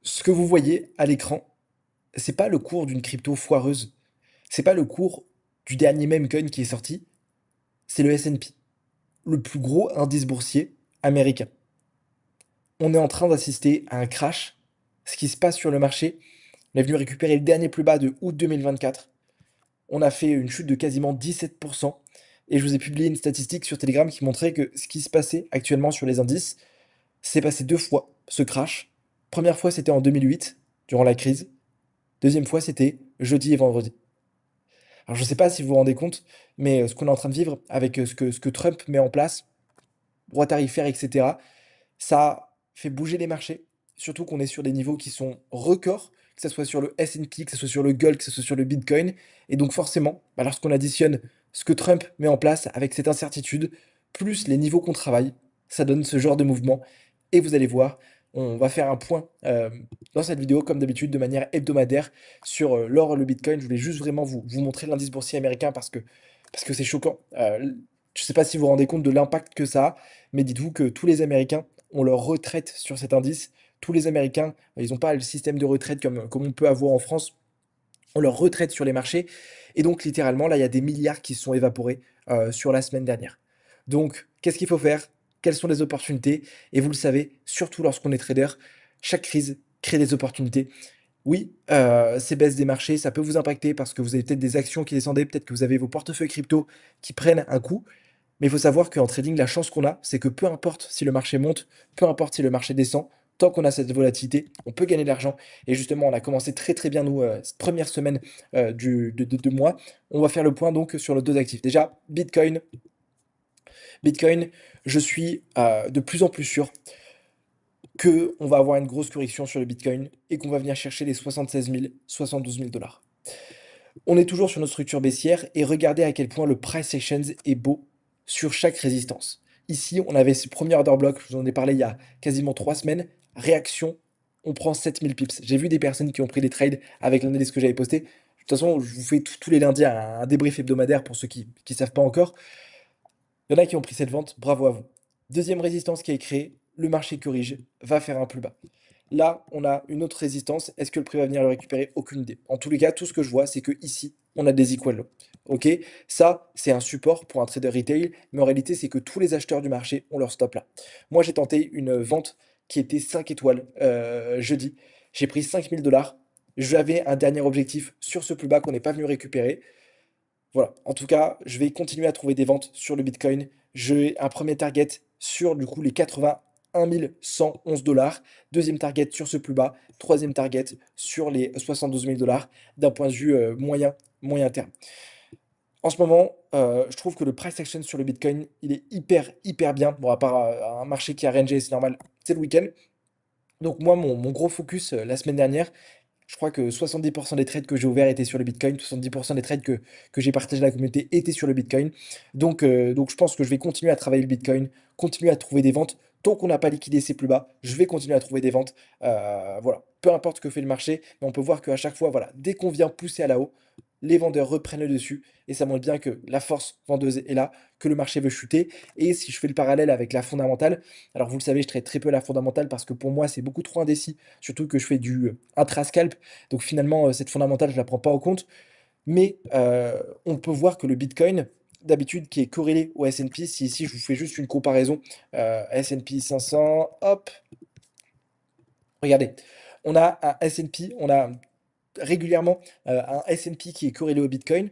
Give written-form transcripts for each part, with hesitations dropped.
Ce que vous voyez à l'écran, c'est pas le cours d'une crypto foireuse. C'est pas le cours du dernier meme coin qui est sorti. C'est le S&P, le plus gros indice boursier américain. On est en train d'assister à un crash. Ce qui se passe sur le marché, on est venu récupérer le dernier plus bas de août 2024. On a fait une chute de quasiment 17%. Et je vous ai publié une statistique sur Telegram qui montrait que ce qui se passait actuellement sur les indices, s'est passé deux fois, ce crash. Première fois, c'était en 2008, durant la crise. Deuxième fois, c'était jeudi et vendredi. Alors, je ne sais pas si vous vous rendez compte, mais ce qu'on est en train de vivre avec ce que Trump met en place, droit tarifaire, etc., ça fait bouger les marchés. Surtout qu'on est sur des niveaux qui sont records, que ce soit sur le S&P, que ce soit sur le Gold, que ce soit sur le Bitcoin. Et donc forcément, bah, lorsqu'on additionne ce que Trump met en place avec cette incertitude, plus les niveaux qu'on travaille, ça donne ce genre de mouvement. Et vous allez voir, on va faire un point dans cette vidéo, comme d'habitude, de manière hebdomadaire sur l'or et le Bitcoin. Je voulais juste vraiment vous montrer l'indice boursier américain parce que c'est choquant. Je ne sais pas si vous vous rendez compte de l'impact que ça a, mais dites-vous que tous les Américains ont leur retraite sur cet indice. Tous les Américains, ils n'ont pas le système de retraite comme on peut avoir en France, ont leur retraite sur les marchés. Et donc, littéralement, là, il y a des milliards qui se sont évaporés sur la semaine dernière. Donc, qu'est-ce qu'il faut faire? Quelles sont les opportunités? Et vous le savez, surtout lorsqu'on est trader, chaque crise crée des opportunités. Oui, ces baisses des marchés, ça peut vous impacter parce que vous avez peut-être des actions qui descendaient, peut-être que vous avez vos portefeuilles crypto qui prennent un coup. Mais il faut savoir qu'en trading, la chance qu'on a, c'est que peu importe si le marché monte, peu importe si le marché descend, tant qu'on a cette volatilité, on peut gagner de l'argent. Et justement, on a commencé très très bien, nous, cette première semaine de mois. On va faire le point donc sur nos deux actifs. Déjà, Bitcoin. Bitcoin, je suis de plus en plus sûr que on va avoir une grosse correction sur le Bitcoin et qu'on va venir chercher les 76 000, 72 000 dollars. On est toujours sur notre structure baissière et regardez à quel point le price action est beau sur chaque résistance. Ici, on avait ce premier order block, je vous en ai parlé il y a quasiment 3 semaines. Réaction, on prend 7000 pips. J'ai vu des personnes qui ont pris des trades avec l'analyse que j'avais postée. De toute façon, je vous fais tous les lundis un débrief hebdomadaire pour ceux qui ne savent pas encore. Il y en a qui ont pris cette vente, bravo à vous. Deuxième résistance qui est créée, le marché corrige, va faire un plus bas. Là, on a une autre résistance. Est-ce que le prix va venir le récupérer? Aucune idée. En tous les cas, tout ce que je vois, c'est que ici, on a des equal lows. Ok, ça, c'est un support pour un trader retail, mais en réalité, c'est que tous les acheteurs du marché ont leur stop là. Moi, j'ai tenté une vente qui était 5 étoiles jeudi. J'ai pris 5000 dollars. J'avais un dernier objectif sur ce plus bas qu'on n'est pas venu récupérer. Voilà. En tout cas, je vais continuer à trouver des ventes sur le Bitcoin. J'ai un premier target sur du coup les 81 111 dollars. Deuxième target sur ce plus bas. Troisième target sur les 72 000 dollars d'un point de vue moyen terme. En ce moment, je trouve que le price action sur le Bitcoin, il est hyper bien. Bon, à part un marché qui a rangé, c'est normal, c'est le week-end. Donc moi, mon gros focus la semaine dernière, je crois que 70% des trades que j'ai ouverts étaient sur le Bitcoin, 70% des trades que j'ai partagé à la communauté étaient sur le Bitcoin. Donc je pense que je vais continuer à travailler le Bitcoin, continuer à trouver des ventes. Tant qu'on n'a pas liquidé ses plus bas, je vais continuer à trouver des ventes. Voilà, peu importe ce que fait le marché, mais on peut voir qu'à chaque fois, voilà, dès qu'on vient pousser à la haut, les vendeurs reprennent le dessus et ça montre bien que la force vendeuse est là, que le marché veut chuter. Et si je fais le parallèle avec la fondamentale, alors vous le savez, je trade très peu la fondamentale parce que pour moi c'est beaucoup trop indécis, surtout que je fais du intrascalp. Donc finalement, cette fondamentale, je ne la prends pas en compte. Mais on peut voir que le Bitcoin, d'habitude, qui est corrélé au S&P, si ici je vous fais juste une comparaison, S&P 500, hop, regardez, on a un S&P, on a régulièrement un S&P qui est corrélé au Bitcoin.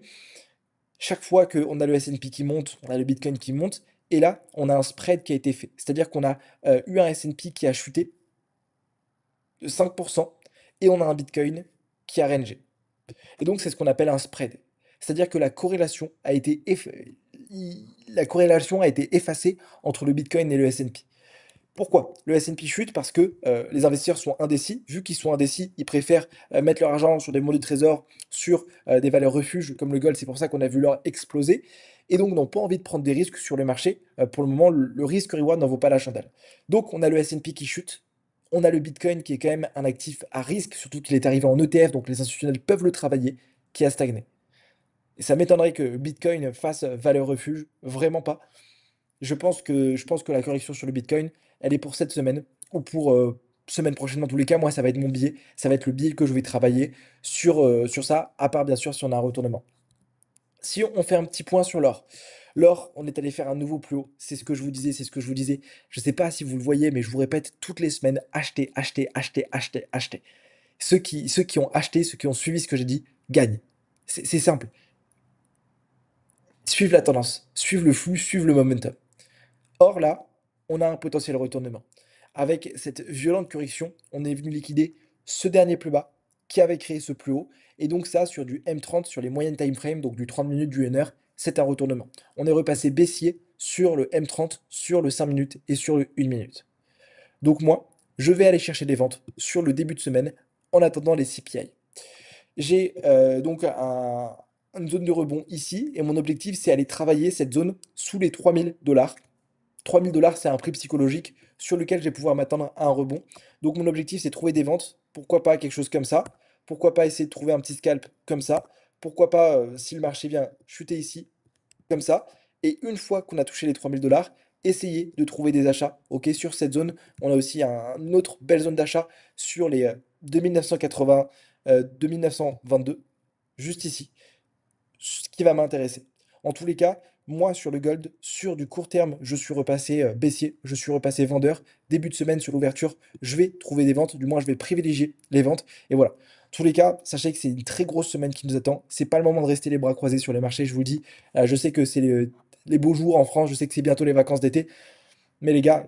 Chaque fois qu'on a le S&P qui monte, on a le Bitcoin qui monte. Et là, on a un spread qui a été fait. C'est-à-dire qu'on a eu un S&P qui a chuté de 5% et on a un Bitcoin qui a rangé. Et donc, c'est ce qu'on appelle un spread. C'est-à-dire que la corrélation a été effacée entre le Bitcoin et le S&P. Pourquoi? Le S&P chute parce que les investisseurs sont indécis. Vu qu'ils sont indécis, ils préfèrent mettre leur argent sur des bons du trésor, sur des valeurs refuges comme le gold. C'est pour ça qu'on a vu l'or exploser. Et donc, n'ont pas envie de prendre des risques sur le marché. Pour le moment, le risque-reward n'en vaut pas la chandelle. Donc, on a le S&P qui chute. On a le Bitcoin qui est quand même un actif à risque, surtout qu'il est arrivé en ETF, donc les institutionnels peuvent le travailler, qui a stagné. Et ça m'étonnerait que Bitcoin fasse valeur refuge, vraiment pas. Je pense que la correction sur le Bitcoin, elle est pour cette semaine ou pour semaine prochaine, dans tous les cas, moi, ça va être mon billet. Ça va être le billet que je vais travailler sur ça, à part bien sûr si on a un retournement. Si on fait un petit point sur l'or. L'or, on est allé faire un nouveau plus haut. C'est ce que je vous disais, c'est ce que je vous disais. Je ne sais pas si vous le voyez, mais je vous répète toutes les semaines, achetez, achetez, achetez, achetez, achetez. Ceux qui ont acheté, ceux qui ont suivi ce que j'ai dit, gagnent. C'est simple. Suivent la tendance, suivent le flux, suivent le momentum. Or là, on a un potentiel retournement. Avec cette violente correction, on est venu liquider ce dernier plus bas qui avait créé ce plus haut. Et donc ça, sur du M30, sur les moyennes time frame, donc du 30 minutes, du 1 heure, c'est un retournement. On est repassé baissier sur le M30, sur le 5 minutes et sur le 1 minute. Donc moi, je vais aller chercher des ventes sur le début de semaine en attendant les CPI. J'ai donc une zone de rebond ici et mon objectif, c'est aller travailler cette zone sous les 3000 $. 3000 $, c'est un prix psychologique sur lequel je vais pouvoir m'attendre à un rebond. Donc mon objectif, c'est trouver des ventes. Pourquoi pas quelque chose comme ça? Pourquoi pas essayer de trouver un petit scalp comme ça? Pourquoi pas, si le marché vient chuter ici, comme ça? Et une fois qu'on a touché les 3000 $, essayer de trouver des achats. Ok, sur cette zone, on a aussi une autre belle zone d'achat sur les 2980, 2922, juste ici, ce qui va m'intéresser. En tous les cas, moi sur le gold, sur du court terme, je suis repassé baissier, je suis repassé vendeur. Début de semaine sur l'ouverture, je vais trouver des ventes, du moins je vais privilégier les ventes. Et voilà. En tous les cas, sachez que c'est une très grosse semaine qui nous attend. C'est pas le moment de rester les bras croisés sur les marchés, je vous le dis. Je sais que c'est les beaux jours en France, je sais que c'est bientôt les vacances d'été. Mais les gars,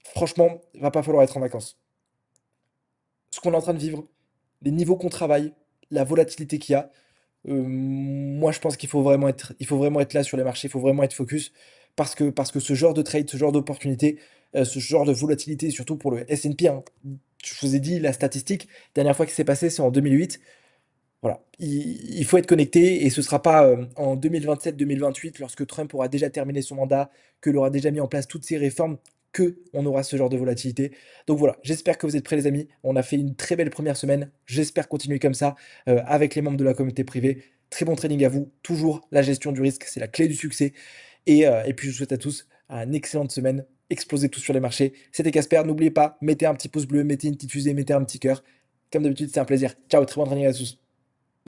franchement, il va pas falloir être en vacances. Ce qu'on est en train de vivre, les niveaux qu'on travaille, la volatilité qu'il y a, moi, je pense qu'il faut vraiment être là sur les marchés, il faut vraiment être focus parce que ce genre de trade, ce genre d'opportunité, ce genre de volatilité, surtout pour le S&P, hein, je vous ai dit la statistique, dernière fois que c'est passé, c'est en 2008. Voilà, il faut être connecté et ce ne sera pas en 2027-2028, lorsque Trump aura déjà terminé son mandat, qu'il aura déjà mis en place toutes ses réformes, que on aura ce genre de volatilité. Donc voilà, j'espère que vous êtes prêts les amis. On a fait une très belle première semaine. J'espère continuer comme ça avec les membres de la communauté privée. Très bon trading à vous. Toujours la gestion du risque, c'est la clé du succès. Et puis je vous souhaite à tous une excellente semaine. Explosez tous sur les marchés. C'était Casper. N'oubliez pas, mettez un petit pouce bleu, mettez une petite fusée, mettez un petit cœur. Comme d'habitude, c'est un plaisir. Ciao, très bon trading à tous.